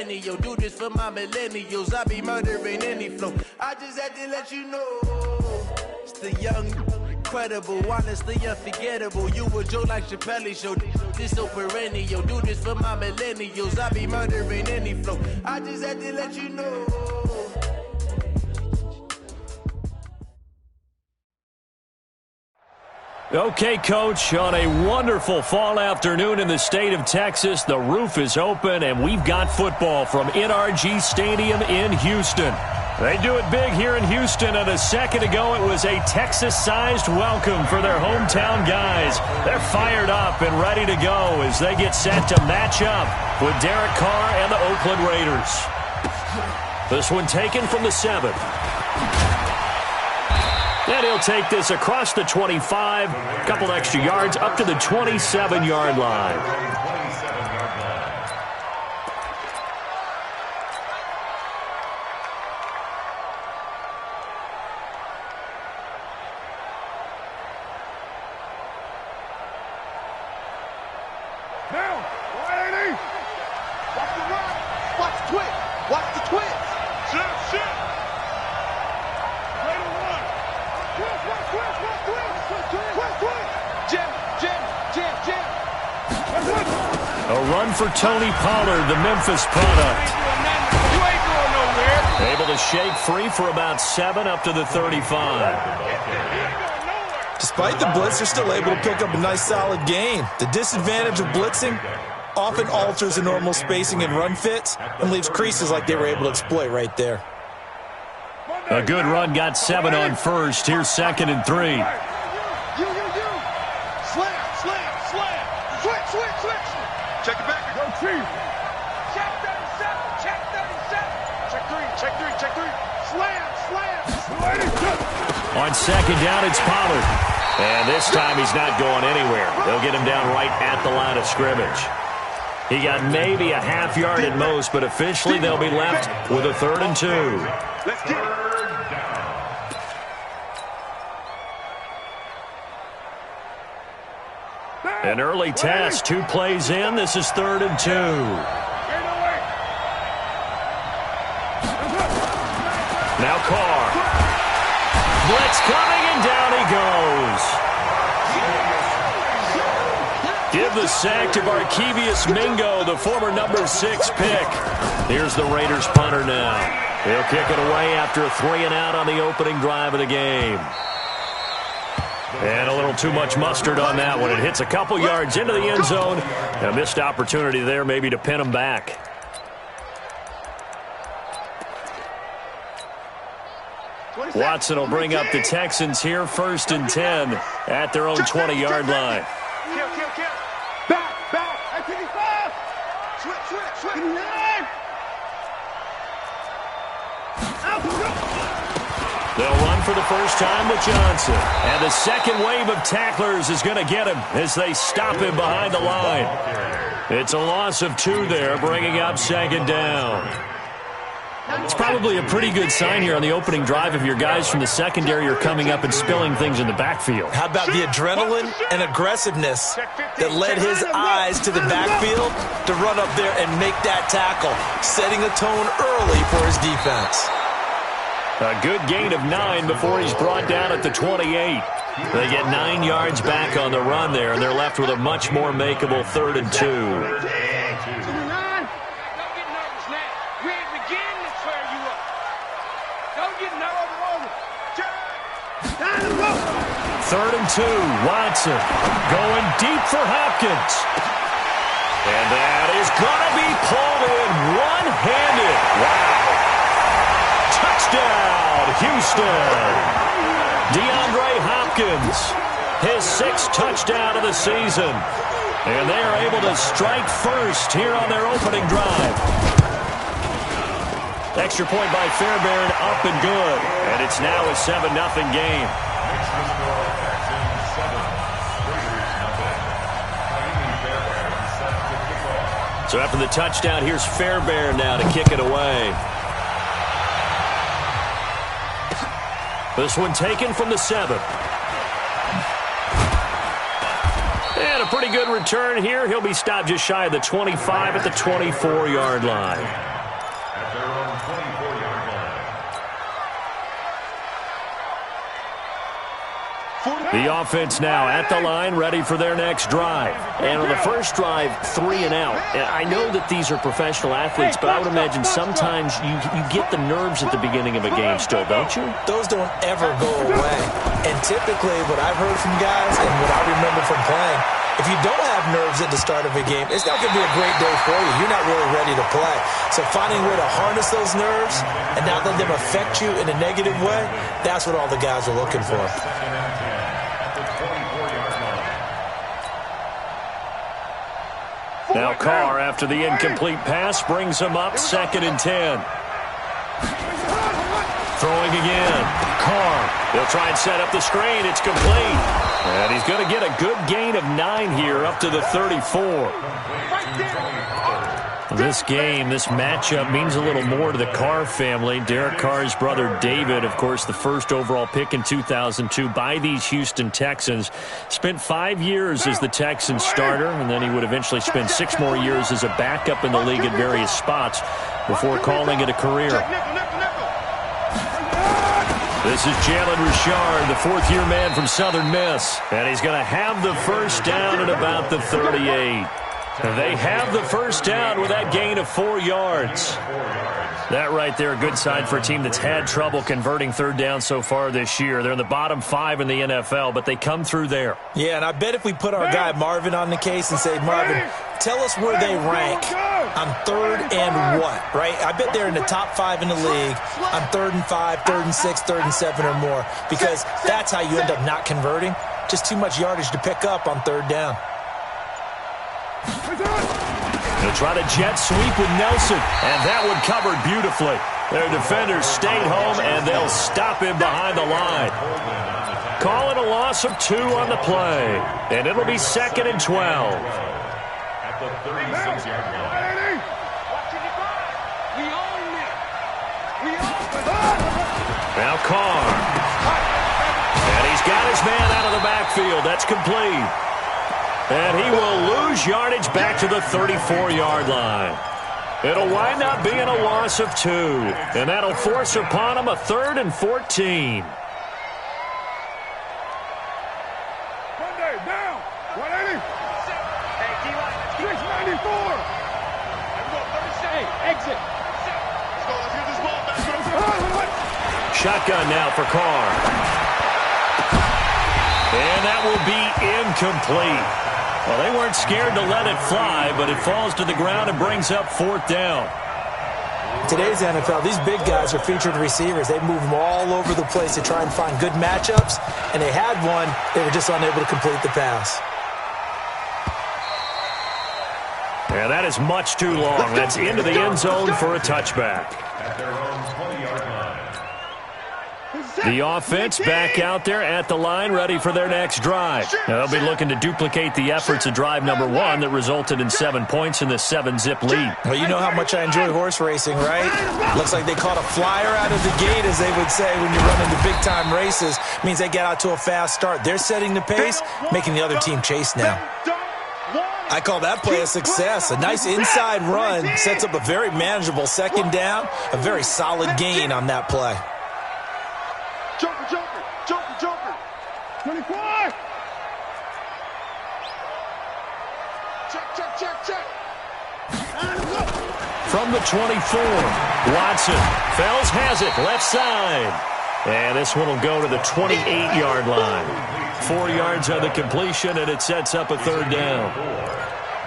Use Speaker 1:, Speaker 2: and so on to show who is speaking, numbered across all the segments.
Speaker 1: perennial. Do this for my millennials. I be murdering any flow. I just had to let you know. It's the young, incredible, honestly unforgettable. You a Joe like Chappelle show. This so perennial. Do this for my millennials. I be murdering any flow. I just had to let you know.
Speaker 2: Okay, Coach, on a wonderful fall afternoon in the state of Texas, the roof is open, and we've got football from NRG Stadium in Houston. They do it big here in Houston, and a second ago it was a Texas-sized welcome for their hometown guys. They're fired up and ready to go as they get set to match up with Derek Carr and the Oakland Raiders. This one taken from the 7. And he'll take this across the 25, a couple extra yards, up to the 27-yard line.
Speaker 3: Now, 180. Watch the run. Watch the twist. Watch the twist. Shit. Ready to run. Twist. Jim.
Speaker 2: A run for Tony Pollard, the Memphis product.
Speaker 3: You ain't going nowhere.
Speaker 2: Able to shake free for about 7 up to the 35.
Speaker 4: Despite the blitz, they're still able to pick up a nice solid gain. The disadvantage of blitzing often alters the normal spacing and run fits and leaves creases like they were able to exploit right there.
Speaker 2: A good run got 7 on first. Here's 2nd and 3.
Speaker 3: You. Slam. Switch. Check it back. Go team. Check 37. Check 3. Slam.
Speaker 2: On 2nd down, it's Pollard. And this time he's not going anywhere. They'll get him down right at the line of scrimmage. He got maybe a half yard at most, but officially they'll be left with a 3rd and 2.
Speaker 3: Let's get it.
Speaker 2: An early test, 2 plays in. This is 3rd and 2. Now Carr. Blitz coming, and down he goes. Give the sack to Barkevius Mingo, the former number 6 pick. Here's the Raiders punter now. He'll kick it away after a 3-and-out on the opening drive of the game. And a little too much mustard on that one. It hits a couple yards into the end zone. A missed opportunity there maybe to pin him back. Watson will bring up the Texans here, 1st and 10 at their own 20-yard line.
Speaker 3: Kill. Back. At 55. Switch.
Speaker 2: They'll run for the first time with Johnson. And the second wave of tacklers is going to get him as they stop him behind the line. It's a loss of 2 there, bringing up 2nd down. It's probably a pretty good sign here on the opening drive if your guys from the secondary are coming up and spilling things in the backfield.
Speaker 4: How about the adrenaline and aggressiveness that led his eyes to the backfield to run up there and make that tackle, setting a tone early for his defense.
Speaker 2: A good gain of 9 before he's brought down at the 28. They get 9 yards back on the run there, and they're left with a much more makeable 3rd and 2. 3rd and 2, Watson going deep for Hopkins. And that is going to be pulled in one-handed. Wow. Touchdown, Houston. DeAndre Hopkins, his 6th touchdown of the season. And they are able to strike first here on their opening drive. Extra point by Fairbairn, up and good. And it's now a 7-0 game. So after the touchdown, here's Fairbairn now to kick it away. This one taken from the 7. And a pretty good return here. He'll be stopped just shy of the 25 at the 24-yard line. The offense now at the line, ready for their next drive. And on the first drive, 3 and out. I know that these are professional athletes, but I would imagine sometimes you get the nerves at the beginning of a game still, don't you?
Speaker 4: Those don't ever go away. And typically what I've heard from guys and what I remember from playing, if you don't have nerves at the start of a game, it's not going to be a great day for you. You're not really ready to play. So finding a way to harness those nerves and not let them affect you in a negative way, that's what all the guys are looking for.
Speaker 2: Now Carr, after the incomplete pass, brings him up 2nd and 10. Throwing again. Carr. They'll try and set up the screen. It's complete. And he's going to get a good gain of 9 here up to the 34. This game, this matchup means a little more to the Carr family. Derek Carr's brother David, of course, the first overall pick in 2002 by these Houston Texans. Spent 5 years as the Texans starter, and then he would eventually spend 6 more years as a backup in the league at various spots before calling it a career. This is Jalen Richard, the 4th-year man from Southern Miss. And he's going to have the first down at about the 38. They have the first down with that gain of 4 yards. That right there, a good sign for a team that's had trouble converting 3rd down so far this year. They're in the bottom 5 in the NFL, but they come through there. Yeah, and I bet if we put our guy Marvin on the case and say, Marvin, tell us where they rank on 3rd and what, right? I bet they're in the top 5 in the league on 3rd and 5, 3rd and 6, 3rd and 7 or more, because that's how you end up not converting. Just too much yardage to pick up on 3rd down. They'll try to jet sweep with Nelson, and that one covered beautifully. Their defenders stayed home, and they'll stop him behind the line. Calling a loss of 2 on the play, and it'll be 2nd and 12.
Speaker 3: At the 36-yard line.
Speaker 2: Now Carr. And he's got his man out of the backfield. That's complete. And he will lose yardage back to the 34-yard line. It'll wind up being a loss of 2. And that'll force upon him a 3rd and 14.
Speaker 3: Monday, down. 180. Hey, D-line. 694. Hey, exit. Let's go. Let's get this ball back.
Speaker 2: Shotgun now for Carr. And that will be incomplete. Well, they weren't scared to let it fly, but it falls to the ground and brings up 4th down.
Speaker 4: Today's NFL, these big guys are featured receivers. They move them all over the place to try and find good matchups, and they had one. They were just unable to complete the pass.
Speaker 2: Yeah, that is much too long. That's into the end zone for a touchback.
Speaker 3: At their own 20-yard line.
Speaker 2: The offense back out there at the line, ready for their next drive. Now, they'll be looking to duplicate the efforts of drive number 1 that resulted in 7 points in the 7-zip lead.
Speaker 4: Well, you know how much I enjoy horse racing, right? Looks like they caught a flyer out of the gate, as they would say when you run into big-time races. Means they get out to a fast start. They're setting the pace, making the other team chase now. I call that play a success. A nice inside run sets up a very manageable 2nd down, a very solid gain on that play.
Speaker 3: Joker, Joker, Joker, Joker. 25. Check.
Speaker 2: From the 24, Watson. Fells has it, left side. And this one will go to the 28-yard line. 4 yards on the completion, and it sets up a 3rd down.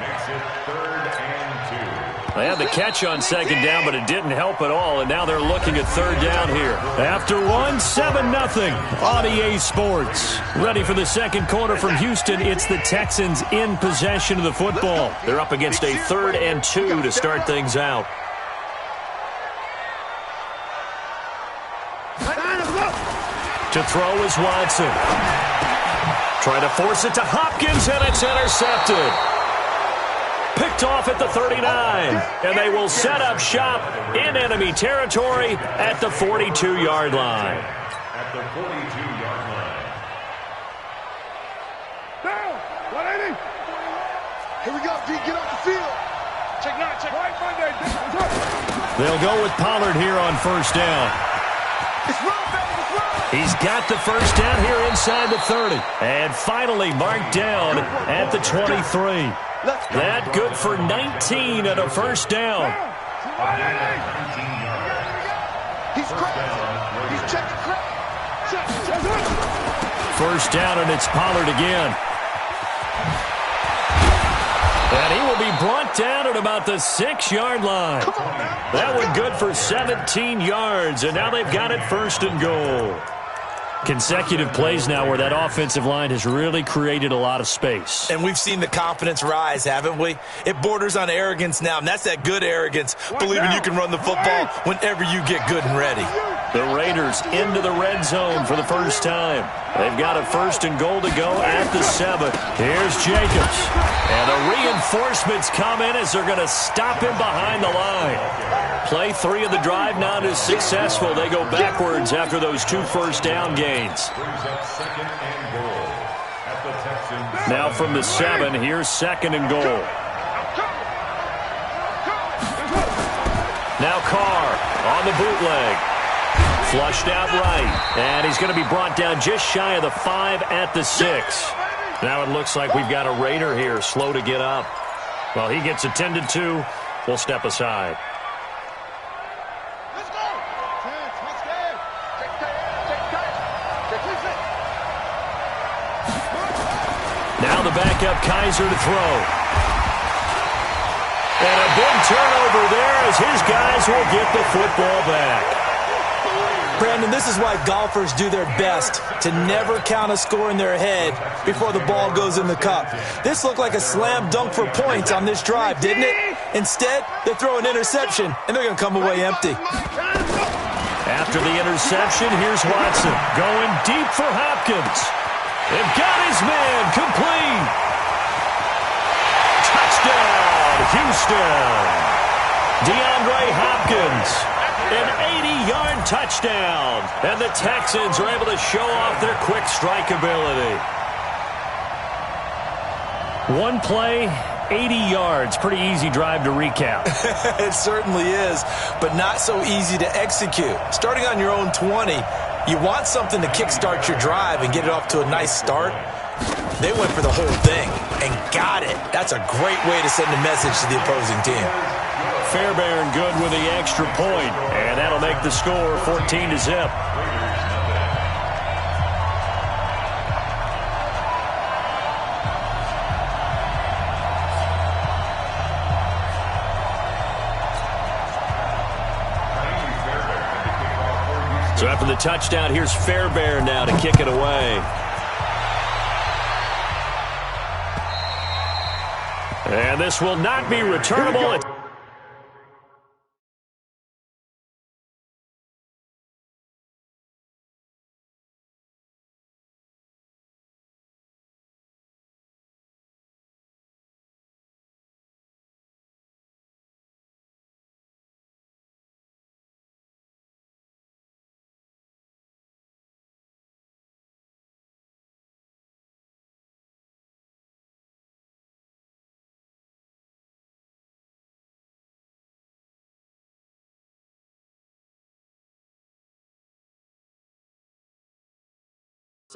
Speaker 3: Makes it 3rd and 2.
Speaker 2: They had the catch on 2nd down, but it didn't help at all, and now they're looking at 3rd down here. After one, 7-0 on EA Sports. Ready for the second quarter from Houston. It's the Texans in possession of the football. They're up against a 3rd and 2 to start things out. To throw is Watson. Trying to force it to Hopkins, and it's intercepted. Picked off at the 39, and they will set up shop in enemy territory at the 42-yard line.
Speaker 3: At the 42-yard line. Down. 180. Here we go, D. Get off the field. Check 9, check. Right, Monday.
Speaker 2: They'll go with Pollard here on first down. He's got the first down here inside the 30. And finally marked down at the 23. That good for 19 and a first down.
Speaker 3: He's crazy. He's checking crazy.
Speaker 2: First down, and it's Pollard again. And he will be brought down at about the 6-yard line. That one good for 17 yards, and now they've got it first and goal. Consecutive plays now where that offensive line has really created a lot of space.
Speaker 4: And we've seen the confidence rise, haven't we? It borders on arrogance now, and that's that good arrogance, believing you can run the football whenever you get good and ready.
Speaker 2: The Raiders into the red zone for the first time. They've got a first and goal to go at the 7. Here's Jacobs. And the reinforcements come in as they're going to stop him behind the line. Play 3 of the drive not as successful. They go backwards after those 2 first down gains. Now from the 7, here's second and goal. Now Carr on the bootleg. Flushed out right, and he's going to be brought down just shy of the 5 at the 6. Now it looks like we've got a Raider here, slow to get up. Well, he gets attended to. We'll step aside.
Speaker 3: Let's go.
Speaker 2: Now the backup Kaiser to throw. And a big turnover there as his guys will get the football back.
Speaker 4: Brandon, this is why golfers do their best to never count a score in their head before the ball goes in the cup. This looked like a slam dunk for points on this drive, didn't it? Instead, they throw an interception, and they're going to come away empty.
Speaker 2: After the interception, here's Watson going deep for Hopkins. They've got his man complete. Touchdown, Houston. DeAndre Hopkins. An 80-yard touchdown. And the Texans are able to show off their quick strike ability. One play, 80 yards. Pretty easy drive to recap.
Speaker 4: It certainly is, but not so easy to execute. Starting on your own 20, you want something to kickstart your drive and get it off to a nice start. They went for the whole thing and got it. That's a great way to send a message to the opposing team.
Speaker 2: Fairbairn good with the extra point, and that'll make the score 14-0. So after the touchdown, here's Fairbairn now to kick it away. And this will not be returnable.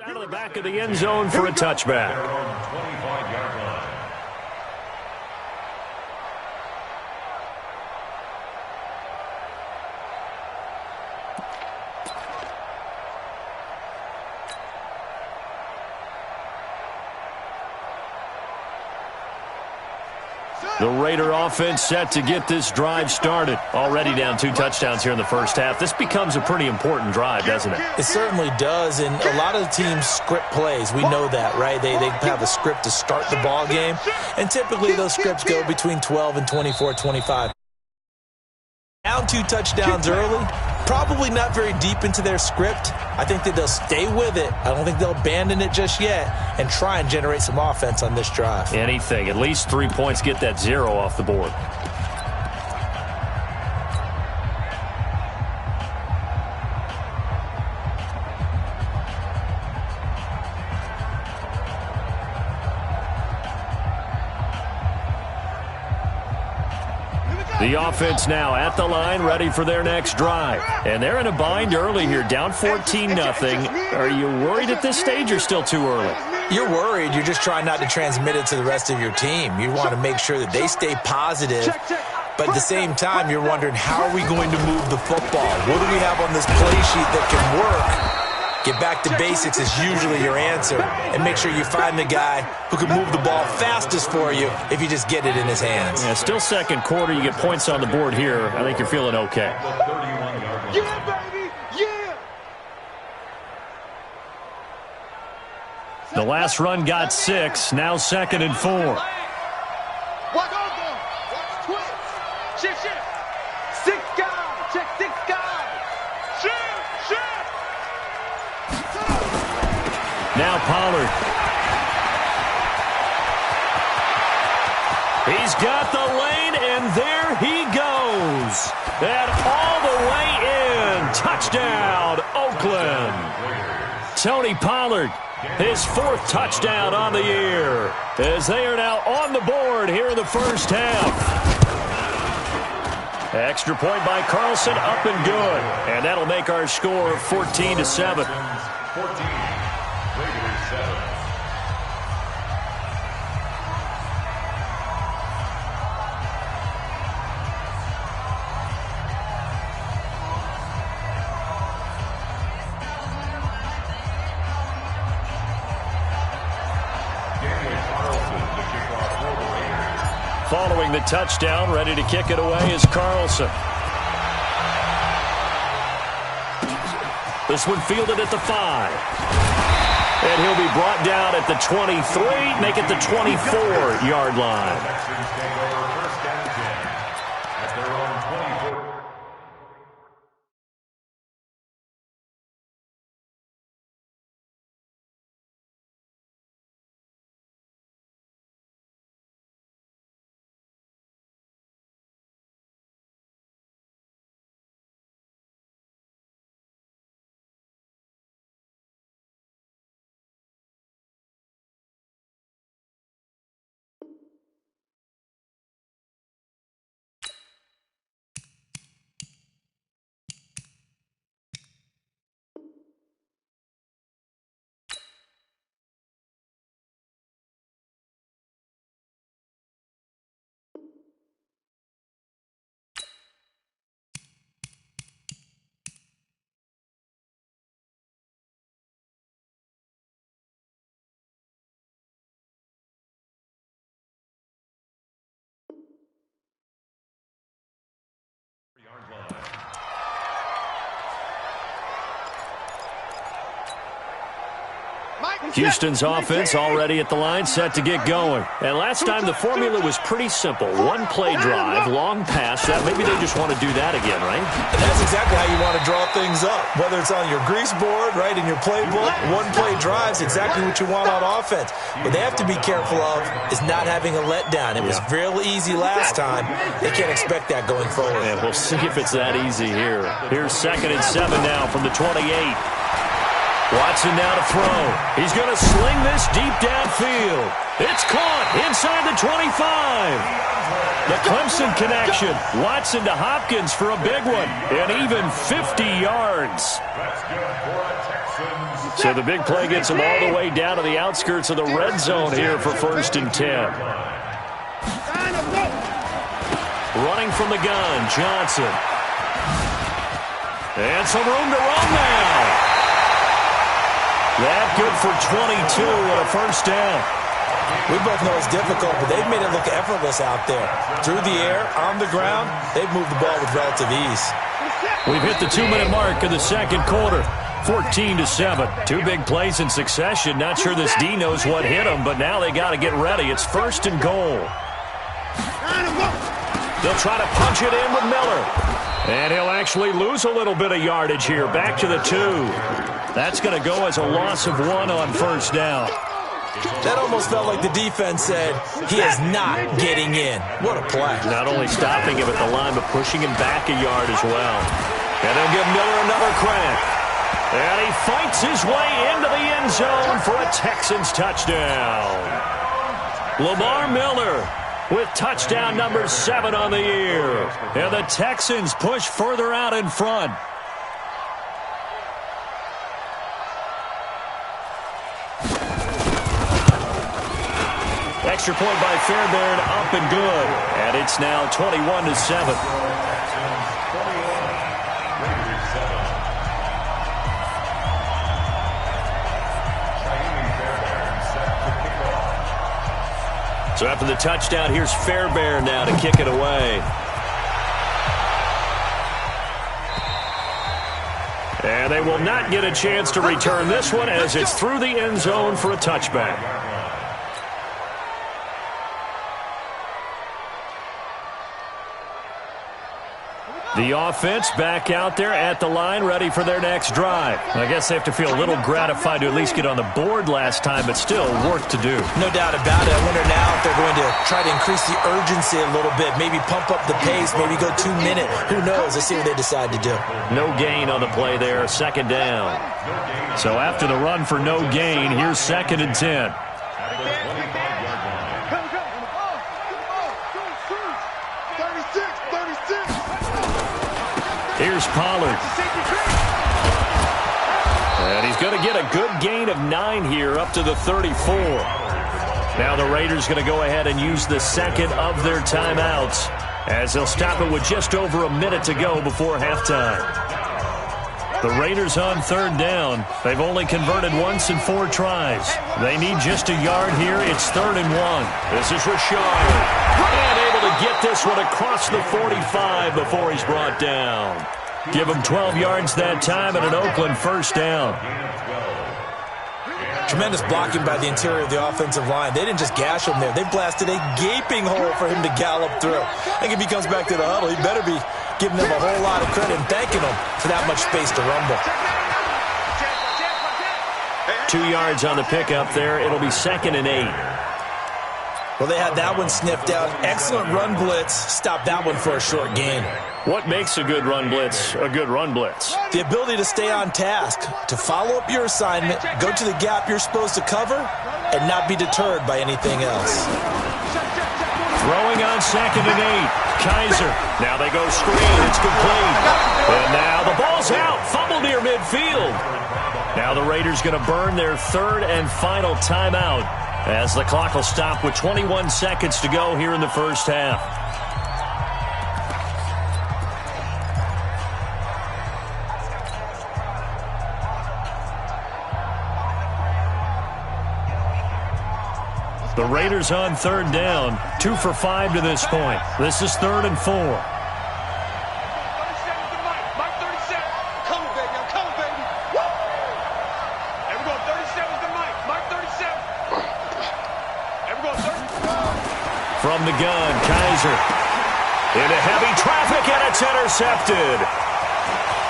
Speaker 2: Out of the back of the end zone for a touchback. The Raider offense set to get this drive started. Already down 2 touchdowns here in the first half. This becomes a pretty important drive, doesn't it?
Speaker 4: It certainly does, and a lot of the teams script plays. We know that, right? They have a script to start the ball game, and typically those scripts go between 12 and 24, 25. Down 2 touchdowns early, probably not very deep into their script. I think that they'll stay with it. I don't think they'll abandon it just yet and try and generate some offense on this drive.
Speaker 2: Anything. At least 3 points, get that 0 off the board. The offense now at the line, ready for their next drive. And they're in a bind early here, down 14-0. Are you worried at this stage or still too early?
Speaker 4: You're worried. You're just trying not to transmit it to the rest of your team. You want to make sure that they stay positive. But at the same time, you're wondering, how are we going to move the football? What do we have on this play sheet that can work? Get back to basics is usually your answer. And make sure you find the guy who can move the ball fastest for you if you just get it in his hands.
Speaker 2: Yeah, still second quarter. You get points on the board here. I think you're feeling okay.
Speaker 3: Yeah, baby, yeah.
Speaker 2: The last run got 6. Now 2nd and 4.
Speaker 3: Watch twitch. Shift. 6 guys. Check 6 guys. Shift.
Speaker 2: Now Pollard. He's got the lane, and there he goes. And all the way in. Touchdown, Oakland. Tony Pollard, his 4th touchdown on the year, as they are now on the board here in the first half. Extra point by Carlson, up and good. And that'll make our score 14-7.
Speaker 5: 14, Raiders 7.
Speaker 2: Following the touchdown, ready to kick it away is Carlson. This one fielded at the 5. And he'll be brought down at the 23, make it the 24-yard line.
Speaker 5: Texans take over 1st and 10 at their own 24.
Speaker 2: Houston's offense already at the line, set to get going. And last time the formula was pretty simple. One play drive, long pass. That maybe they just want to do that again, right?
Speaker 4: And that's exactly how you want to draw things up. Whether it's on your grease board, right, in your playbook, one play drive's exactly what you want on offense. What they have to be careful of is not having a letdown. It was real easy last time. They can't expect that going forward.
Speaker 2: And we'll see if it's that easy here. Here's 2nd and 7 now from the 28. Watson now to throw. He's going to sling this deep downfield. It's caught inside the 25. The Clemson connection. Watson to Hopkins for a big one. And even 50 yards. So the big play gets him all the way down to the outskirts of the red zone here for 1st and 10. Running from the gun, Johnson. And some room to run now. That good for 22 and a 1st down.
Speaker 4: We both know it's difficult, but they've made it look effortless out there. Through the air, on the ground, they've moved the ball with relative ease.
Speaker 2: We've hit the 2-minute mark in the 2nd quarter. 14-7. 2 big plays in succession. Not sure this D knows what hit them, but now they got to get ready. It's 1st and goal. They'll try to punch it in with Miller. And he'll actually lose a little bit of yardage here. Back to the 2. That's going to go as a loss of 1 on 1st down.
Speaker 4: That almost felt like the defense said, he is not getting in. What a play.
Speaker 2: Not only stopping him at the line, but pushing him back a yard as well. And they'll give Miller another crack. And he fights his way into the end zone for a Texans touchdown. Lamar Miller with touchdown number 7 on the year. And the Texans push further out in front. Extra point by Fairbairn, up and good. And it's now 21-7. So after the touchdown, here's Fairbairn now to kick it away. And they will not get a chance to return this one as it's through the end zone for a touchback. The offense back out there at the line, ready for their next drive. I guess they have to feel a little gratified to at least get on the board last time, but still work to do.
Speaker 4: No doubt about it. I wonder now if they're going to try to increase the urgency a little bit, maybe pump up the pace, maybe go 2-minute. Who knows? Let's see what they decide to do.
Speaker 2: No gain on the play there, second down. So after the run for no gain, here's 2nd and 10. Here's Pollard. And he's going to get a good gain of 9 here up to the 34. Now the Raiders going to go ahead and use the second of their timeouts as they'll stop it with just over a minute to go before halftime. The Raiders on 3rd down. They've only converted once in 4 tries. They need just a yard here. It's 3rd and 1. This is Rashard. And able to get this one across the 45 before he's brought down. Give him 12 yards that time and an Oakland first down.
Speaker 4: Tremendous blocking by the interior of the offensive line. They didn't just gash him there. They blasted a gaping hole for him to gallop through. I think if he comes back to the huddle, he better be giving them a whole lot of credit and thanking them for that much space to rumble.
Speaker 2: 2 yards on the pickup there. It'll be 2nd and 8.
Speaker 4: Well, they had that one sniffed out. Excellent run blitz. Stop that one for a short gain.
Speaker 2: What makes a good run blitz a good run blitz?
Speaker 4: The ability to stay on task, to follow up your assignment, go to the gap you're supposed to cover, and not be deterred by anything else.
Speaker 2: Throwing on 2nd and 8. Kaiser. Now they go screen. It's complete. And now the ball's out. Fumble near midfield. Now the Raiders going to burn their 3rd and final timeout as the clock will stop with 21 seconds to go here in the first half. The Raiders on 3rd down, 2 for 5 to this point. This is 3rd and 4. From the gun, Kaiser. Into heavy traffic, and it's intercepted.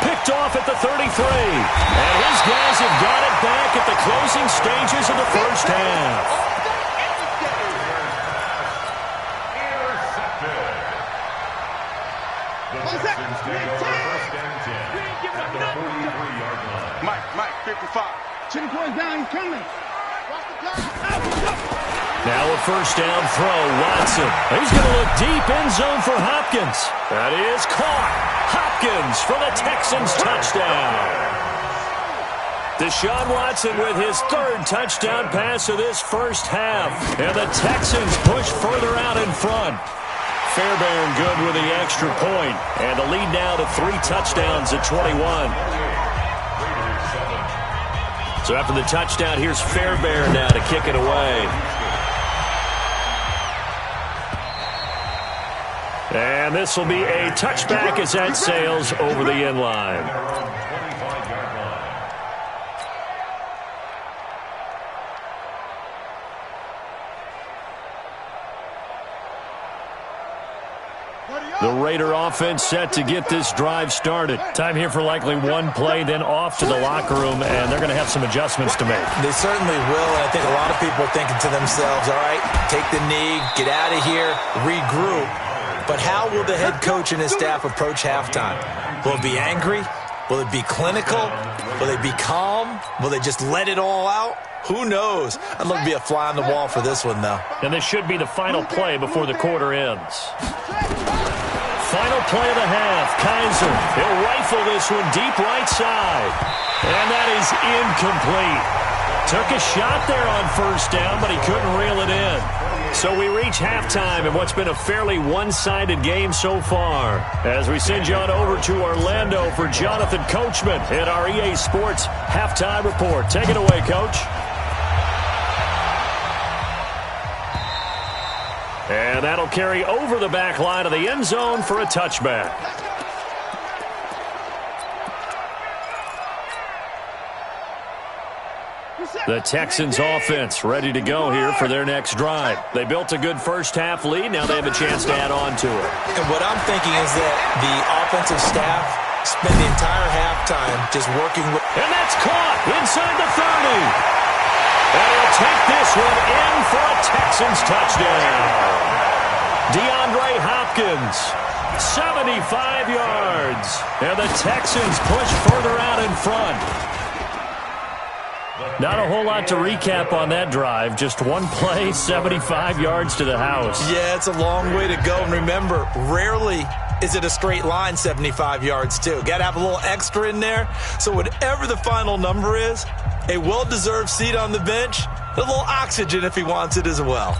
Speaker 2: Picked off at the 33. And his guys have got it back at the closing stages of the first half.
Speaker 3: Mike, 55. 10 points down, he's coming.
Speaker 2: Now a first down throw, Watson. He's going to look deep, end zone for Hopkins. That is caught. Hopkins for the Texans touchdown. Deshaun Watson with his 3rd touchdown pass of this first half. And the Texans push further out in front. Fairbairn good with the extra point. And the lead now to 3 touchdowns at 21. So after the touchdown, here's Fairbairn now to kick it away. And this will be a touchback as that sails over the end line. The Raider offense set to get this drive started. Time here for likely one play, then off to the locker room, and they're going to have some adjustments to make.
Speaker 4: They certainly will, and I think a lot of people are thinking to themselves, all right, take the knee, get out of here, regroup. But how will the head coach and his staff approach halftime? Will it be angry? Will it be clinical? Will they be calm? Will they just let it all out? Who knows? I'd love to be a fly on the wall for this one, though.
Speaker 2: And this should be the final play before the quarter ends. Final play of the half. Kaiser, he'll rifle this one deep right side. And that is incomplete. Took a shot there on first down, but he couldn't reel it in. So we reach halftime in what's been a fairly one-sided game so far. As we send you on over to Orlando for Jonathan Coachman in our EA Sports Halftime Report. Take it away, Coach. And that'll carry over the back line of the end zone for a touchback. The Texans offense ready to go here for their next drive. They built a good first-half lead. Now they have a chance to add on to it.
Speaker 4: And what I'm thinking is that the offensive staff spent the entire halftime just working with...
Speaker 2: And that's caught inside the 30. And he'll take this one in for a Texans touchdown. DeAndre Hopkins, 75 yards. And the Texans push further out in front. Not a whole lot to recap on that drive. Just one play, 75 yards to the house.
Speaker 4: Yeah, it's a long way to go. And remember, rarely is it a straight line 75 yards, too. Got to have a little extra in there. So whatever the final number is, a well-deserved seat on the bench, a little oxygen if he wants it as well.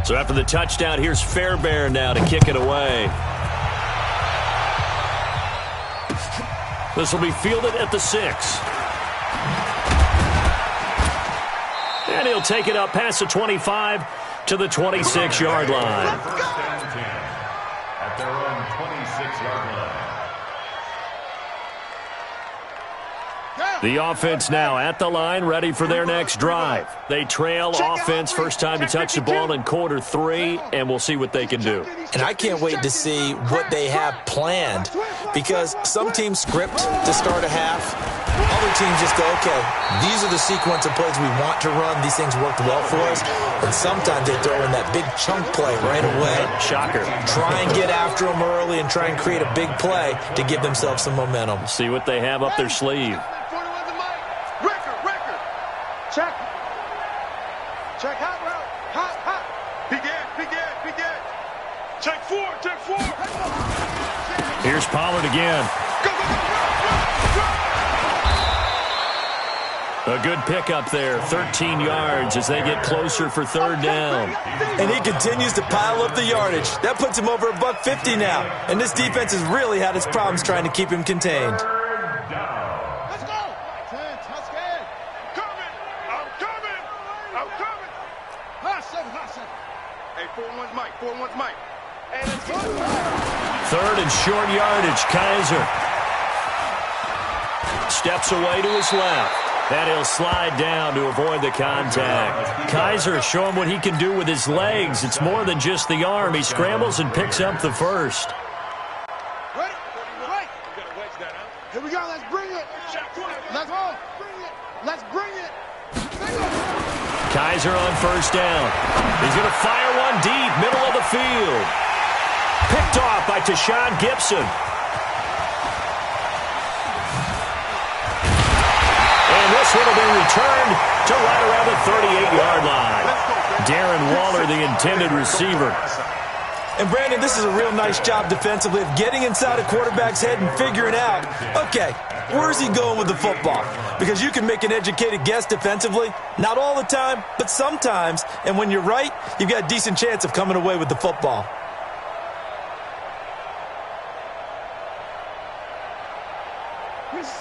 Speaker 2: So after the touchdown, here's Fairbairn now to kick it away. This will be fielded at the 6. And he'll take it up past the 25 to the 26-yard line.
Speaker 5: At their own 26-yard line.
Speaker 2: The offense now at the line, ready for their next drive. They trail offense, first time to touch the ball in quarter 3, and we'll see what they can do.
Speaker 4: And I can't wait to see what they have planned, because some teams script to start a half. Other teams just go, okay, these are the sequence of plays we want to run. These things worked well for us. And sometimes they throw in that big chunk play right away.
Speaker 2: Shocker.
Speaker 4: Try and get after them early and try and create a big play to give themselves some momentum.
Speaker 2: See what they have up their sleeve.
Speaker 3: Check. Check hot route. Hot. Begin. Check 4.
Speaker 2: Here's Pollard again.
Speaker 3: Go.
Speaker 2: A good pickup there, 13 yards as they get closer for third down.
Speaker 4: And he continues to pile up the yardage. That puts him over $150 now. And this defense has really had its problems trying to keep him contained.
Speaker 3: Let's go. I'm coming. Hot seven. Hey, 4-1's Mike. Hey, let's go.
Speaker 2: Third and short yardage, Kaiser. Steps away to his left. And he'll slide down to avoid the contact. Kaiser showing what he can do with his legs. It's more than just the arm. He scrambles and picks up the first.
Speaker 3: Ready? Here we go. Let's bring it. Let's go. Bring it.
Speaker 2: Kaiser on first down. He's going to fire one deep, middle of the field. Picked off by Tashawn Gibson. And this one will be returned to right around the 38-yard line. Darren Waller, the intended receiver.
Speaker 4: And, Brandon, this is a real nice job defensively of getting inside a quarterback's head and figuring out, okay, where's he going with the football? Because you can make an educated guess defensively. Not all the time, but sometimes. And when you're right, you've got a decent chance of coming away with the football.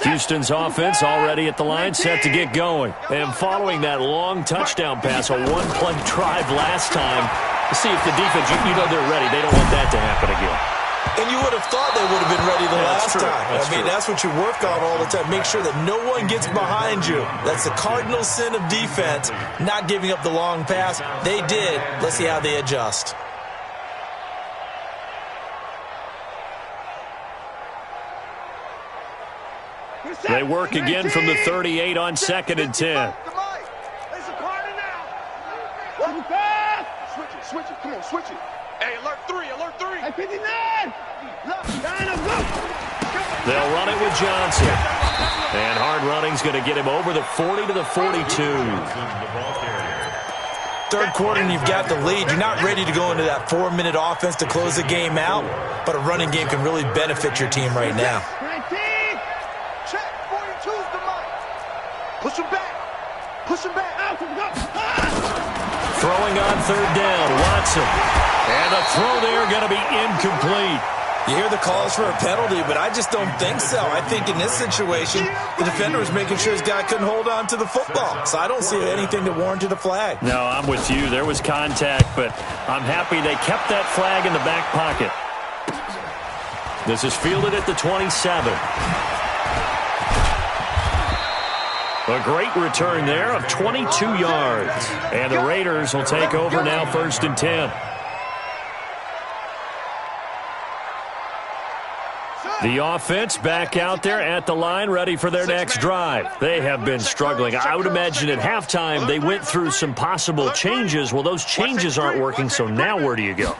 Speaker 2: Houston's offense already at the line, set to get going. And following that long touchdown pass, a one-play drive last time, to see if the defense, you know they're ready. They don't want that to happen again.
Speaker 4: And you would have thought they would have been ready the last time. That's what you work on all the time. Make sure that no one gets behind you. That's the cardinal sin of defense, not giving up the long pass. They did. Let's see how they adjust.
Speaker 2: They work again from the 38 on 2nd and 10.
Speaker 3: switch it. Come on, switch it. Hey, alert 3, alert 3.
Speaker 6: Hey, 59. Look, Dino, go.
Speaker 2: They'll run it with Johnson. And hard running's going to get him over the 40 to the 42.
Speaker 4: Third quarter and you've got the lead. You're not ready to go into that 4-minute offense to close the game out, but a running game can really benefit your team right now.
Speaker 6: 19.
Speaker 3: Check, 42's the mark. Push him back. Push him back.
Speaker 6: Out, go.
Speaker 2: Throwing on third down, Watson. And the throw there going to be incomplete.
Speaker 4: You hear the calls for a penalty, but I just don't think so. I think in this situation, the defender was making sure his guy couldn't hold on to the football. So I don't see anything that warranted a flag.
Speaker 2: No, I'm with you. There was contact, but I'm happy they kept that flag in the back pocket. This is fielded at the 27. A great return there of 22 yards. And the Raiders will take over now 1st and 10. The offense back out there at the line, ready for their next drive. They have been struggling. I would imagine at halftime they went through some possible changes. Well, those changes aren't working, so now where do you go?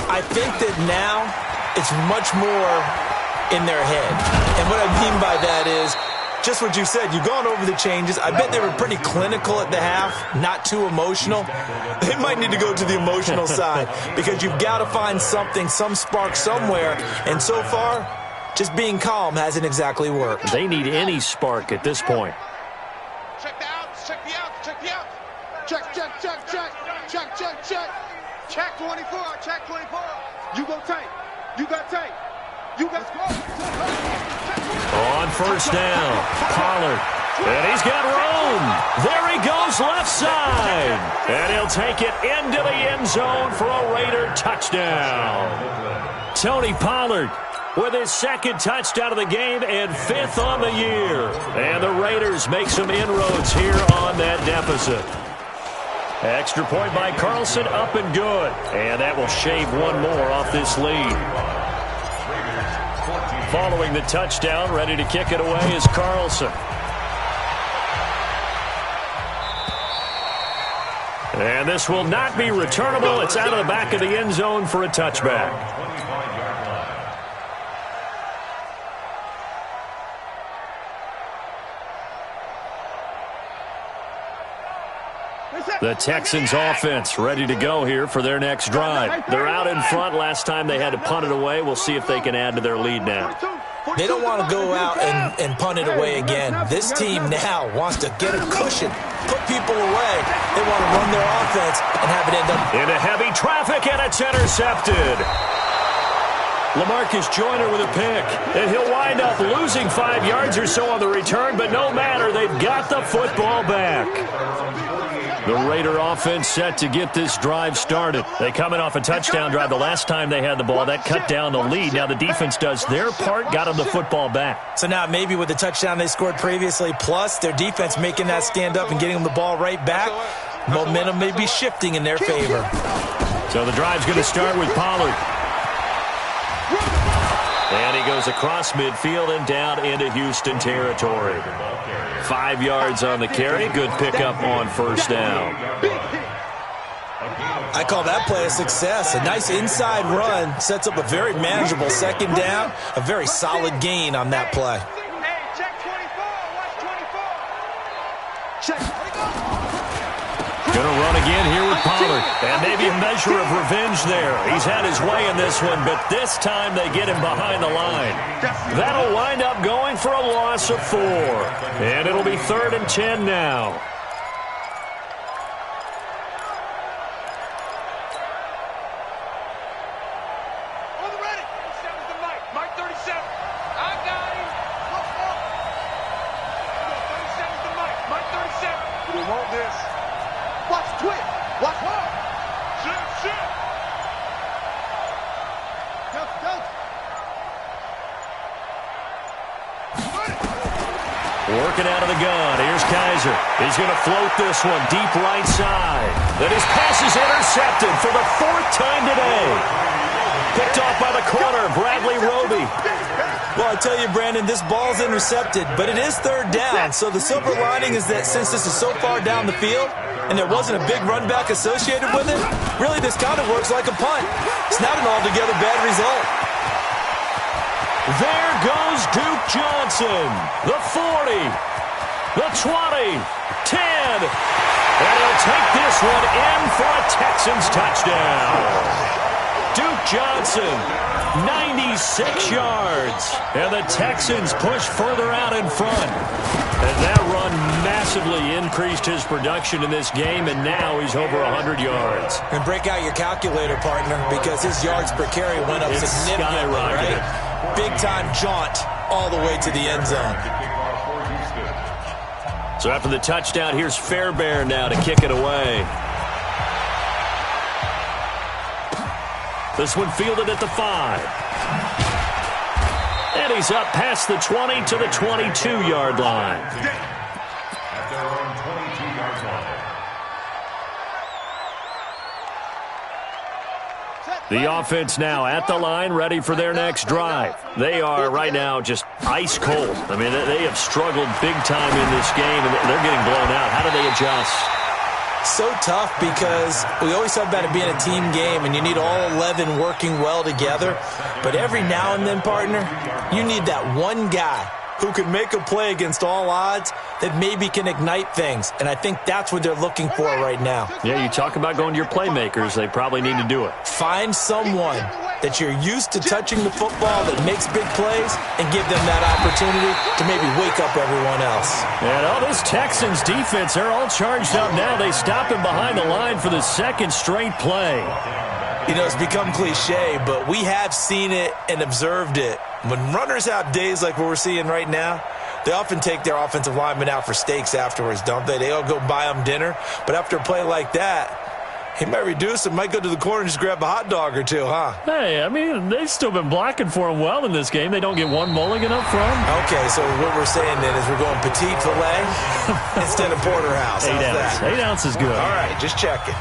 Speaker 4: I think that now it's much more in their head. And what I mean by that is just what you said. You've gone over the changes. I bet they were pretty clinical at the half, not too emotional. They might need to go to the emotional side because you've got to find something, some spark somewhere. And so far, just being calm hasn't exactly worked.
Speaker 2: They need any spark at this point.
Speaker 3: Check the outs, check the outs, check the outs. Check. Check 24, check 24. You go tight. You got tight. You got score.
Speaker 2: On first down, Pollard. And he's got room. There he goes left side. And he'll take it into the end zone for a Raider touchdown. Tony Pollard with his 2nd touchdown of the game and 5th on the year. And the Raiders make some inroads here on that deficit. Extra point by Carlson, up and good. And that will shave one more off this lead. Following the touchdown, ready to kick it away is Carlson. And this will not be returnable. It's out of the back of the end zone for a touchback. The Texans offense ready to go here for their next drive. They're out in front. Last time they had to punt it away. We'll see if they can add to their lead now.
Speaker 4: They don't want to go out and punt it away again. This team now wants to get a cushion, put people away. They want to run their offense and have it end up
Speaker 2: into heavy traffic, and it's intercepted. LaMarcus Joyner with a pick, and he'll wind up losing 5 yards or so on the return, but no matter, they've got the football back. The Raider offense set to get this drive started. They coming off a touchdown drive the last time they had the ball. That cut down the lead. Now the defense does their part, got them the football back.
Speaker 4: So now maybe with the touchdown they scored previously, plus their defense making that stand up and getting them the ball right back, momentum may be shifting in their favor.
Speaker 2: So the drive's going to start with Pollard. And he goes across midfield and down into Houston territory. 5 yards on the carry. Good pickup on first down.
Speaker 4: I call that play a success. A nice inside run sets up a very manageable 2nd down. A very solid gain on that play.
Speaker 3: Hey, check 24. Watch 24. Check.
Speaker 2: Going to run again here with Pollard. And maybe a measure of revenge there. He's had his way in this one, but this time they get him behind the line. That'll wind up going for a loss of 4. And it'll be 3rd and 10 now.
Speaker 3: On the ready. 37's the Mike. Mike 37. I got him. 37's the Mike. Mike 37. We want this. Watch twitch. Watch hard. Shit. Go.
Speaker 2: Working out of the gun. Here's Kaiser. He's going to float this one deep right side. And his pass is intercepted for the 4th time today. Picked off by the corner, Bradley Roby.
Speaker 4: Well, I tell you, Brandon, this ball's intercepted, but it is third down. So the silver lining is that since this is so far down the field and there wasn't a big run back associated with it, really this kind of works like a punt. It's not an altogether bad result.
Speaker 2: There goes Duke Johnson. The 40, the 20, 10. And he'll take this one in for a Texans touchdown. Duke Johnson, 96 yards. And the Texans push further out in front. And that run massively increased his production in this game, and now he's over 100 yards.
Speaker 4: And break out your calculator, partner, because his yards per carry went up significantly, right? Big-time jaunt all the way to the end zone.
Speaker 2: So after the touchdown, here's Fairbairn now to kick it away. This one fielded at the 5. And he's up past the 20 to the 22-yard line.
Speaker 5: At their own 22-yard line.
Speaker 2: The offense now at the line, ready for their next drive. They are right now just ice cold. I mean, they have struggled big time in this game, and they're getting blown out. How do they adjust?
Speaker 4: So tough because we always talk about it being a team game and you need all 11 working well together. But every now and then, partner, you need that one guy who can make a play against all odds that maybe can ignite things. And I think that's what they're looking for right now.
Speaker 2: Yeah, you talk about going to your playmakers. They probably need to do it.
Speaker 4: Find someone that you're used to touching the football that makes big plays and give them that opportunity to maybe wake up everyone else.
Speaker 2: And all this Texans defense, they're all charged up now. They stop him behind the line for the second straight play.
Speaker 4: You know, it's become cliche, but we have seen it and observed it. When runners have days like what we're seeing right now, they often take their offensive linemen out for steaks afterwards, don't they? They all go buy them dinner. But after a play like that, he might reduce it, might go to the corner and just grab a hot dog or two, huh?
Speaker 2: Hey, I mean, they've still been blocking for him well in this game. They don't get one mulligan up front.
Speaker 4: Okay, so what we're saying then is we're going petite filet instead of porterhouse.
Speaker 2: 8 ounce. 8 ounce is good.
Speaker 4: All right, just checking.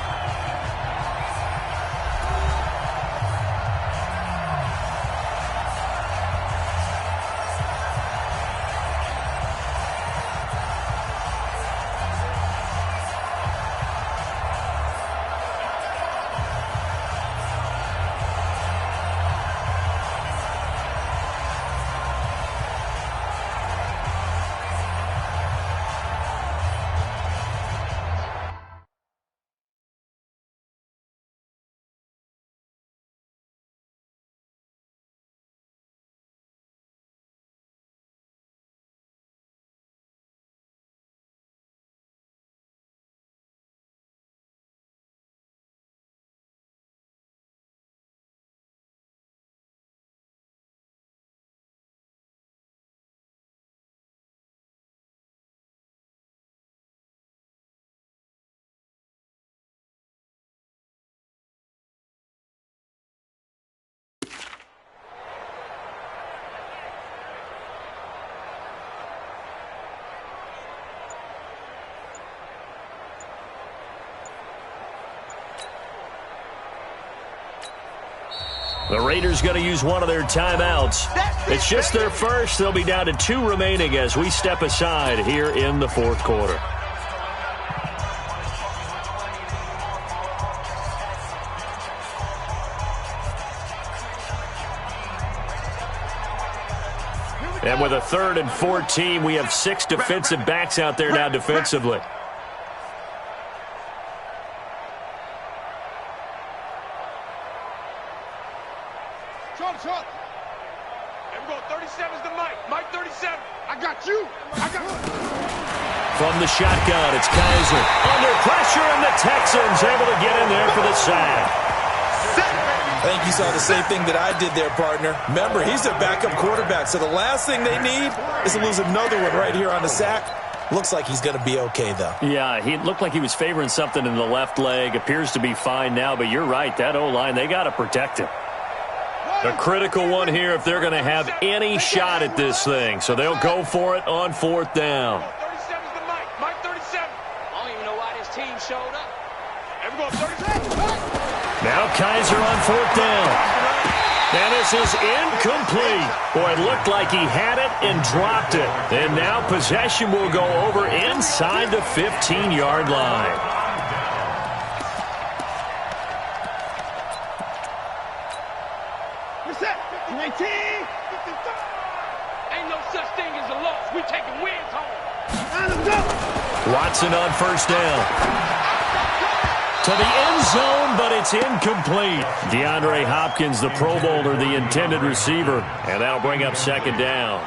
Speaker 2: The Raiders going to use one of their timeouts. It's just their first. They'll be down to 2 remaining as we step aside here in the fourth quarter. And with a 3rd and 14, we have 6 defensive backs out there now defensively.
Speaker 3: Short. There we go. 37's the Mike. Mike 37. I got you.
Speaker 2: From the shotgun, it's Kaiser. Under pressure, and the Texans able to get in there for the sack.
Speaker 4: I think you saw the same thing that I did there, partner. Remember, he's their backup quarterback, so the last thing they need is to lose another one right here on the sack. Looks like he's going to be okay, though.
Speaker 2: Yeah, he looked like he was favoring something in the left leg. Appears to be fine now, but you're right. That O-line, they got to protect him. A critical one here if they're going to have any shot at this thing. So they'll go for it on 4th down.
Speaker 3: 37's the Mike. Mike 37. I don't even know why this team showed up. There we go. 37.
Speaker 2: Now Kaiser on 4th down. And this is incomplete. Boy, it looked like he had it and dropped it. And now possession will go over inside the 15-yard line.
Speaker 6: What's that? 19.
Speaker 7: Ain't no such thing as a loss. We taking wins home.
Speaker 6: Let's go.
Speaker 2: Watson on first down. To the end zone, but it's incomplete. DeAndre Hopkins, the Pro Bowler, the intended receiver. And that'll bring up second down.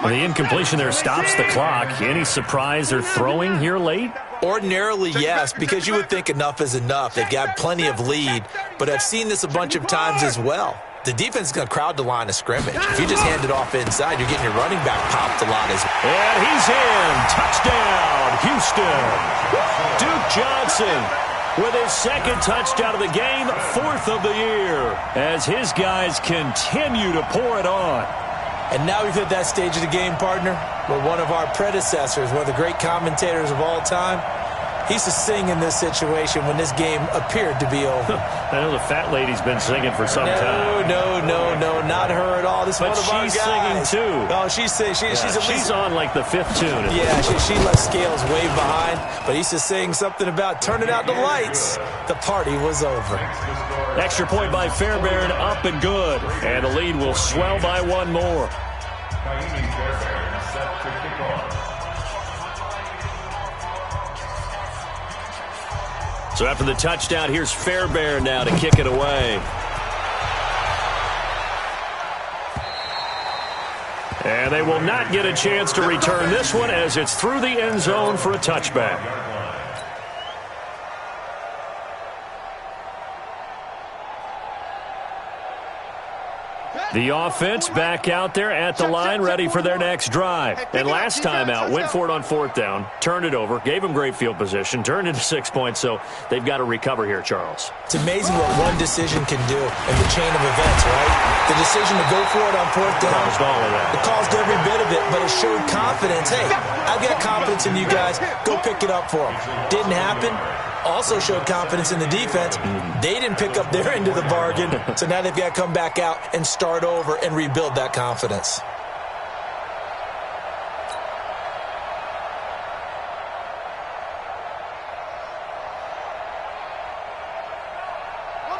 Speaker 2: The incompletion there stops the clock. Any surprise they're throwing here late?
Speaker 4: Ordinarily, yes, because you would think enough is enough. They've got plenty of lead, but I've seen this a bunch of times as well. The defense is going to crowd the line of scrimmage. If you just hand it off inside, you're getting your running back popped a lot as well.
Speaker 2: And he's in. Touchdown, Houston. Duke Johnson with his second touchdown of the game, 4th of the year, as his guys continue to pour it on.
Speaker 4: And now we've hit that stage of the game, partner, where one of our predecessors, one of the great commentators of all time, he used to sing in this situation when this game appeared to be over.
Speaker 2: I know the fat lady's been singing for some time.
Speaker 4: No, not her at all. This is
Speaker 2: but
Speaker 4: one of our guys.
Speaker 2: She's singing too.
Speaker 4: Oh, she's
Speaker 2: on like the 5th tune.
Speaker 4: Yeah, she left Scales way behind, but he used to sing something about turning out the lights. The party was over.
Speaker 2: Extra point by Fairbairn, up and good. And the lead will swell by one more. So after the touchdown, here's Fairbairn now to kick it away. And they will not get a chance to return this one as it's through the end zone for a touchback. The offense back out there at the line, ready for their next drive. And last time out, went for it on 4th down, turned it over, gave them great field position, turned it to 6 points, so they've got to recover here, Charles.
Speaker 4: It's amazing what one decision can do in the chain of events, right? The decision to go for it on 4th down.
Speaker 2: Caused all of that.
Speaker 4: It caused every bit of it, but it showed confidence. Hey, I've got confidence in you guys. Go pick it up for them. Didn't happen. Also showed confidence in the defense. They didn't pick up their end of the bargain, so now they've got to come back out and start over and rebuild that confidence.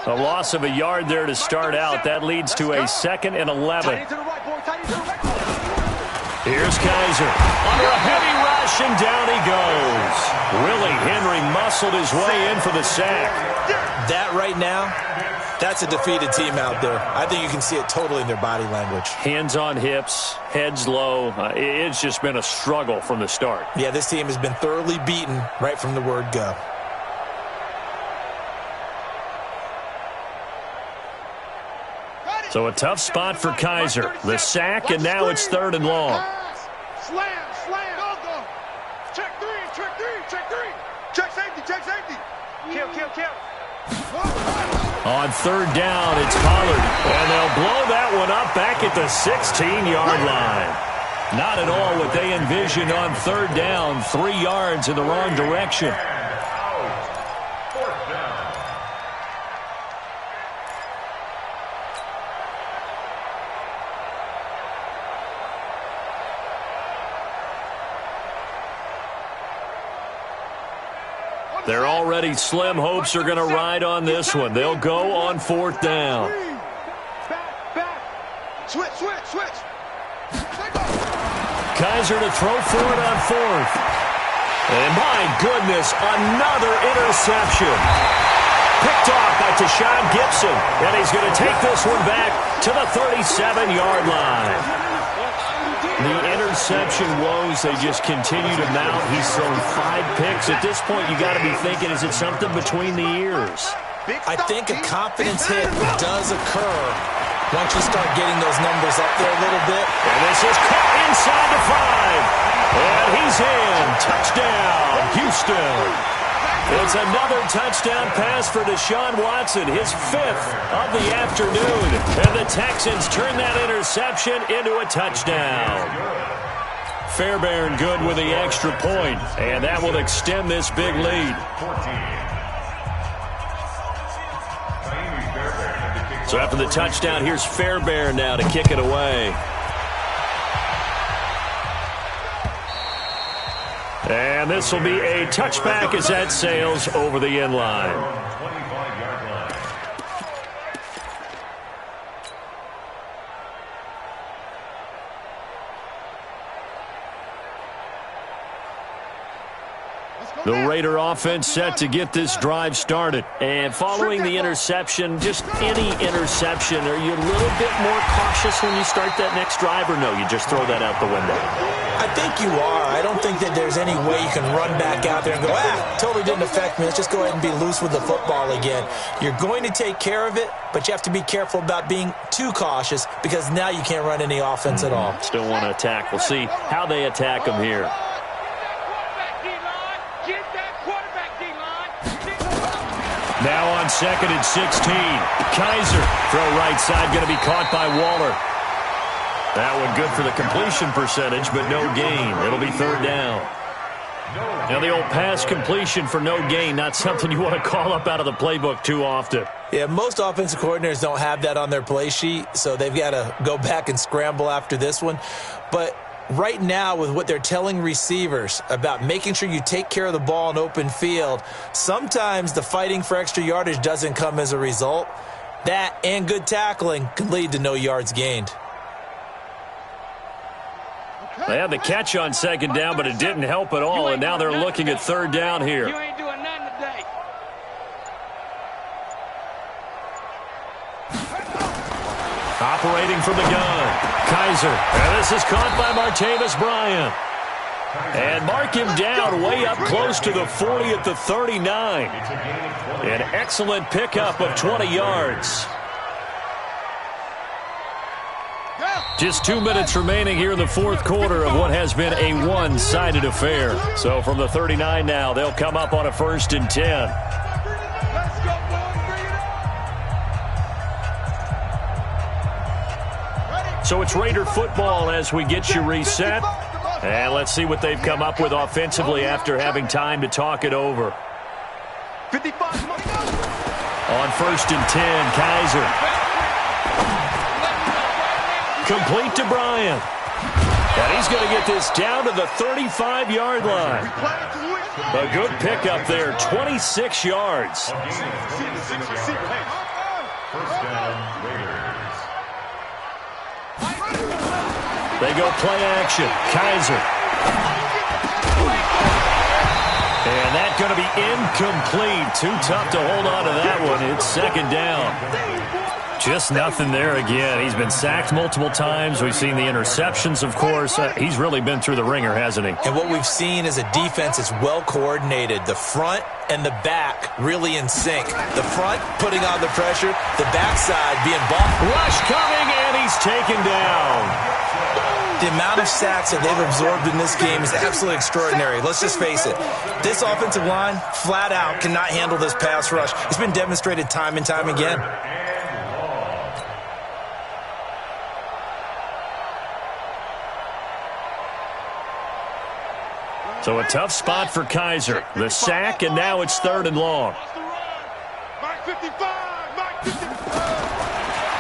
Speaker 2: A loss of a yard there to start out. That leads to a 2nd and 11. Here's Kaiser. Under a heavy rush, and down he goes. Willie Henry muscled his way in for the sack.
Speaker 4: That right now, that's a defeated team out there. I think you can see it totally in their body language.
Speaker 2: Hands on hips, heads low. It's just been a struggle from the start.
Speaker 4: Yeah, this team has been thoroughly beaten right from the word go.
Speaker 2: So a tough spot for Kaiser. The sack, and now it's 3rd and long.
Speaker 3: Slam, go. Check three. Check safety. Kill.
Speaker 2: On 3rd down, it's Pollard. And they'll blow that one up back at the 16-yard line. Not at all what they envisioned on 3rd down. 3 yards in the wrong direction. Their already slim hopes are going to ride on this one. They'll go on 4th down.
Speaker 3: Back. Switch.
Speaker 2: Kaiser to throw for it on 4th. And my goodness, another interception. Picked off by Tashawn Gibson. And he's going to take this one back to the 37-yard line. The interception woes, they just continue to mount. He's thrown 5 picks. At this point, you got to be thinking, is it something between the ears?
Speaker 4: I think a confidence hit does occur once you start getting those numbers up there a little bit.
Speaker 2: And this is caught inside the 5. And he's in. Touchdown, Houston. It's another touchdown pass for Deshaun Watson, his 5th of the afternoon. And the Texans turn that interception into a touchdown. Fairbairn good with the extra point, and that will extend this big lead. So after the touchdown, here's Fairbairn now to kick it away. And this will be a touchback as that sails over the end line.
Speaker 5: 25-yard line.
Speaker 2: The Raider offense set to get this drive started. And following the interception, just any interception, are you a little bit more cautious when you start that next drive, or no, you just throw that out the window?
Speaker 4: I think you are. I don't think that there's any way you can run back out there and go, totally didn't affect me. Let's just go ahead and be loose with the football again. You're going to take care of it, but you have to be careful about being too cautious because now you can't run any offense at all.
Speaker 2: Still want to attack. We'll see how they attack them here. Now on 2nd and 16. Kaiser, throw right side, going to be caught by Waller. That one good for the completion percentage, but no gain. It'll be 3rd down. Now the old pass completion for no gain, not something you want to call up out of the playbook too often.
Speaker 4: Yeah, most offensive coordinators don't have that on their play sheet, so they've got to go back and scramble after this one. But right now, with what they're telling receivers about making sure you take care of the ball in open field, sometimes the fighting for extra yardage doesn't come as a result. That and good tackling can lead to no yards gained.
Speaker 2: They had the catch on 2nd down, but it didn't help at all, and now they're looking at 3rd down here.
Speaker 7: You ain't doing nothing today.
Speaker 2: Operating from the gun, Kaiser. And this is caught by Martavis Bryant. And mark him down way up close to the 40 at the 39. An excellent pickup of 20 yards. Just 2 minutes remaining here in the 4th quarter of what has been a one-sided affair. So from the 39 now, they'll come up on a 1st and 10. So it's Raider football as we get you reset. And let's see what they've come up with offensively after having time to talk it over.
Speaker 3: 55.
Speaker 2: On 1st and 10, Kaiser. Complete to Bryant. And he's going to get this down to the 35-yard line. A good pickup there, 26 yards.
Speaker 5: 1st down, Raiders.
Speaker 2: They go play action. Kaiser. And that's going to be incomplete. Too tough to hold on to that one. It's 2nd down. Just nothing there again. He's been sacked multiple times. We've seen the interceptions, of course. He's really been through the ringer, hasn't he?
Speaker 4: And what we've seen is a defense that's well coordinated. The front and the back really in sync. The front putting on the pressure, the backside being blocked.
Speaker 2: Rush coming, and he's taken down.
Speaker 4: The amount of sacks that they've absorbed in this game is absolutely extraordinary. Let's just face it. This offensive line, flat out, cannot handle this pass rush. It's been demonstrated time and time again.
Speaker 2: So a tough spot for Kaiser. The sack, and now it's 3rd and long.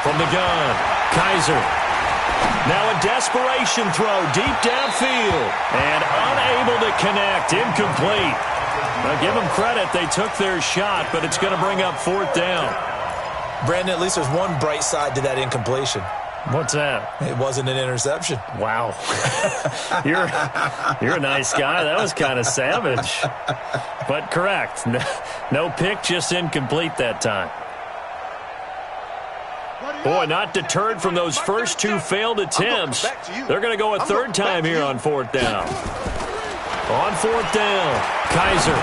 Speaker 2: From the gun, Kaiser. Now a desperation throw deep downfield. And unable to connect. Incomplete. Now give them credit. They took their shot, but it's going to bring up 4th down.
Speaker 4: Brandon, at least there's one bright side to that incompletion.
Speaker 2: What's that?
Speaker 4: It wasn't an interception.
Speaker 2: Wow. You're a nice guy. That was kind of savage. But correct. No pick, just incomplete that time. Boy, not deterred from those first 2 failed attempts. They're going to go a 3rd time here on 4th down. On 4th down, Kaiser.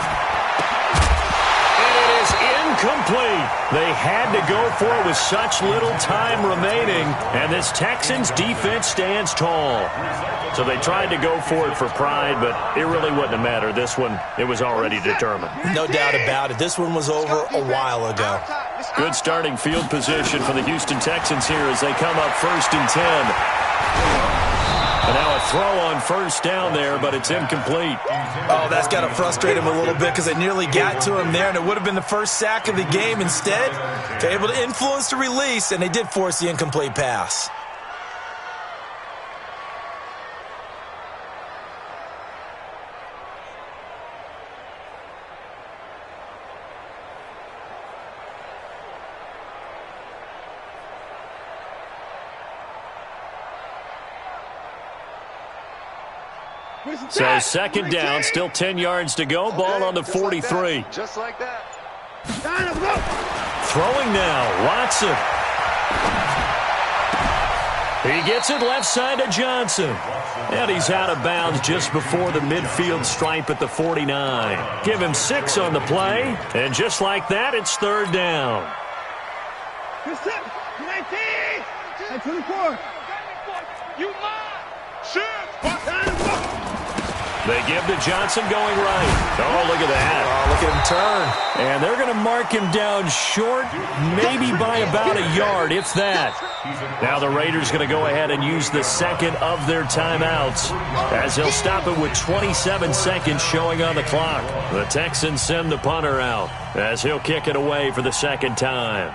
Speaker 2: And it is incomplete. They had to go for it with such little time remaining, and this Texans defense stands tall. So they tried to go for it for pride, but it really wouldn't have mattered. This one, it was already determined.
Speaker 4: No doubt about it. This one was over a while ago.
Speaker 2: Good starting field position for the Houston Texans here as they come up 1st and 10. And now a throw on first down there, but it's incomplete.
Speaker 4: Oh, that's got to frustrate him a little bit because they nearly got to him there, and it would have been the first sack of the game. Instead, they're able to influence the release, and they did force the incomplete pass.
Speaker 2: So second down, still 10 yards to go. Ball on the 43.
Speaker 3: Just like that.
Speaker 2: Throwing now, Watson. He gets it left side to Johnson. And he's out of bounds just before the midfield stripe at the 49. Give him 6 on the play. And just like that, it's third down.
Speaker 6: 19, 24.
Speaker 7: You mine.
Speaker 3: Shit.
Speaker 2: They give to Johnson going right. Oh, look at that.
Speaker 4: Oh, look at him turn.
Speaker 2: And they're going to mark him down short, maybe by about a yard, if that. Now the Raiders going to go ahead and use the second of their timeouts, as they'll stop it with 27 seconds showing on the clock. The Texans send the punter out, as he'll kick it away for the second time.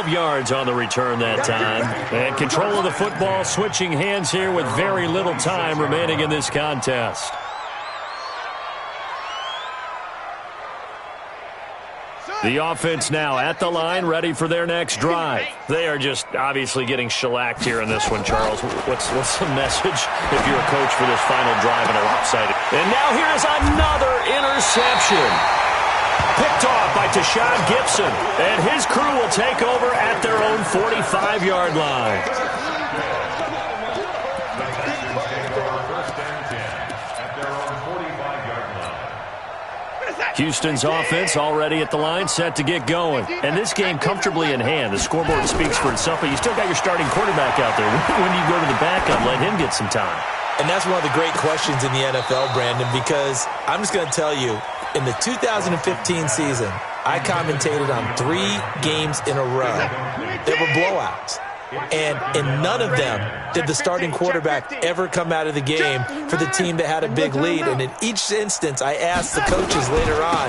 Speaker 2: Yards on the return that time. And control of the football, switching hands here with very little time remaining in this contest. The offense now at the line, ready for their next drive. They are just obviously getting shellacked here in this one, Charles. What's the message if you're a coach for this final drive in a lopsided? And now here is another interception. Picked off by Tashawn Gibson, and his crew will take over at their own 45-yard line. Houston's offense already at the line, set to get going. And this game comfortably in hand. The scoreboard speaks for itself, but you still got your starting quarterback out there. When do you go to the backup, let him get some time?
Speaker 4: And that's one of the great questions in the NFL, Brandon, because I'm just going to tell you, in the 2015 season, I commentated on 3 games in a row. They were blowouts. And in none of them did the starting quarterback ever come out of the game for the team that had a big lead. And in each instance, I asked the coaches later on,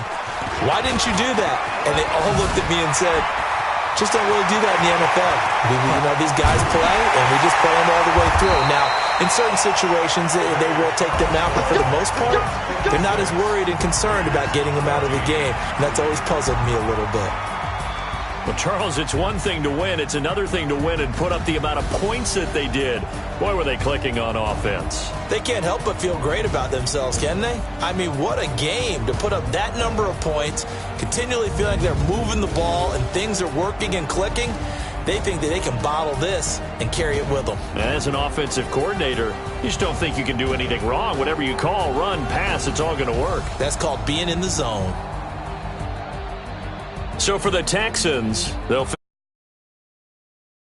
Speaker 4: why didn't you do that? And they all looked at me and said, just don't really do that in the NFL. These guys play, and we just play them all the way through. Now, in certain situations, they will take them out, but for the most part, they're not as worried and concerned about getting them out of the game. And that's always puzzled me a little bit.
Speaker 2: Well, Charles, it's one thing to win. It's another thing to win and put up the amount of points that they did. Boy, were they clicking on offense.
Speaker 4: They can't help but feel great about themselves, can they? I mean, what a game to put up that number of points, continually feel like they're moving the ball and things are working and clicking. They think that they can bottle this and carry it with them.
Speaker 2: As an offensive coordinator, you just don't think you can do anything wrong. Whatever you call, run, pass, it's all going to work.
Speaker 4: That's called being in the zone.
Speaker 2: So for the Texans, they'll